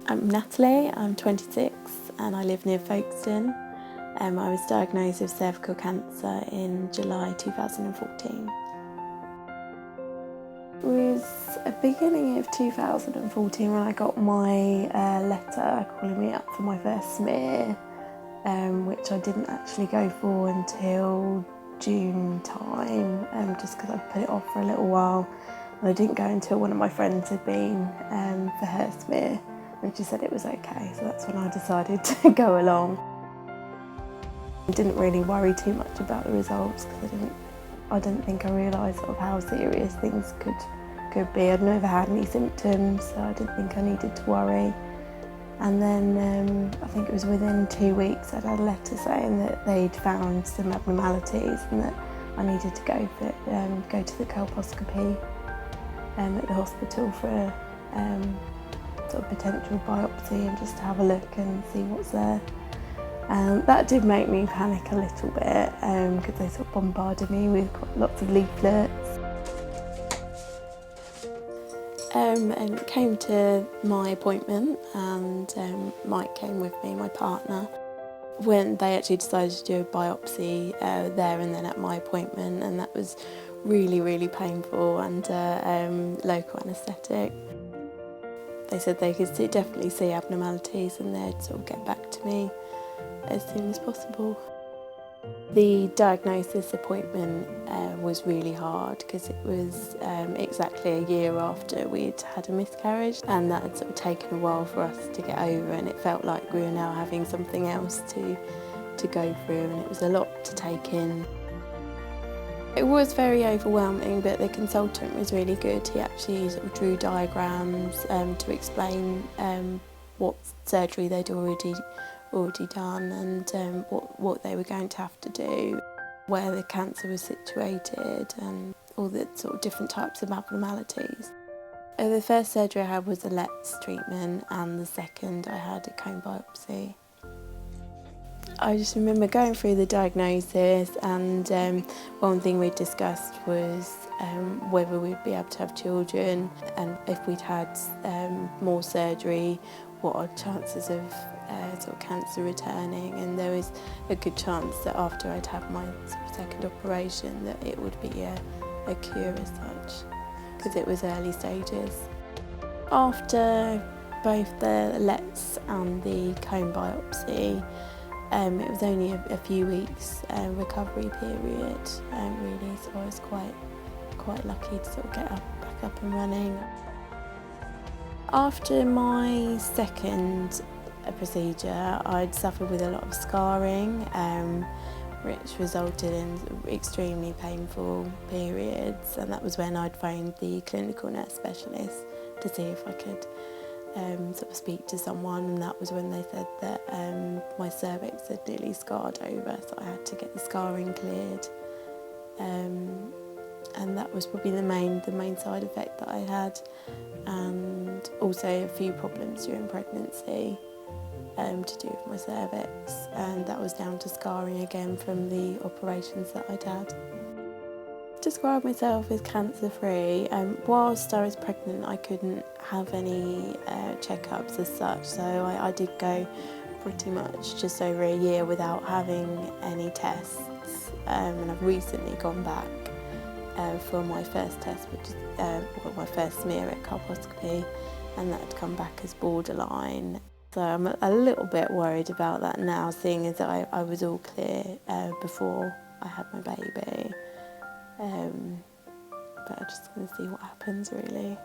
I'm Natalie, I'm 26 and I live near Folkestone. I was diagnosed with cervical cancer in July 2014. It was the beginning of 2014 when I got my letter calling me up for my first smear, which I didn't actually go for until June time, just because I put it off for a little while. And I didn't go until one of my friends had been for her smear, and she said it was okay, so that's when I decided to go along. I didn't really worry too much about the results because I didn't think I realised sort of how serious things could be. I'd never had any symptoms, so I didn't think I needed to worry. And then I think it was within 2 weeks I'd had a letter saying that they'd found some abnormalities and that I needed to go to the colposcopy at the hospital for a sort of potential biopsy and just to have a look and see what's there. That did make me panic a little bit because they sort of bombarded me with lots of leaflets. And came to my appointment and Mike came with me, my partner, when they actually decided to do a biopsy there and then at my appointment, and that was really, really painful under local anaesthetic. They said they could definitely see abnormalities and they'd sort of get back to me as soon as possible. The diagnosis appointment was really hard because it was exactly a year after we'd had a miscarriage, and that had sort of taken a while for us to get over, and it felt like we were now having something else to go through, and it was a lot to take in. It was very overwhelming, but the consultant was really good. He actually sort of drew diagrams to explain what surgery they'd already done and what they were going to have to do, where the cancer was situated and all the sort of different types of abnormalities. The first surgery I had was a LETS treatment, and the second I had a cone biopsy. I just remember going through the diagnosis, and one thing we discussed was whether we'd be able to have children, and if we'd had more surgery, what are chances of sort of cancer returning, and there was a good chance that after I'd had my sort of second operation that it would be a cure as such, because it was early stages. After both the LETS and the cone biopsy, it was only a few weeks recovery period, really, so I was quite lucky to sort of get back up and running. After my second procedure, I'd suffered with a lot of scarring, which resulted in extremely painful periods, and that was when I'd phoned the clinical nurse specialist to see if I could sort of speak to someone, and that was when they said that my cervix had nearly scarred over, so I had to get the scarring cleared. And that was probably the main side effect that I had, and also a few problems during pregnancy to do with my cervix, and that was down to scarring again from the operations that I'd had. Describe myself as cancer-free. Whilst I was pregnant, I couldn't have any checkups as such, so I did go pretty much just over a year without having any tests, and I've recently gone back for my first test, which is my first smear at colposcopy, and that had come back as borderline. So I'm a little bit worried about that now, seeing as I was all clear before I had my baby. But I'm just going to see what happens, really.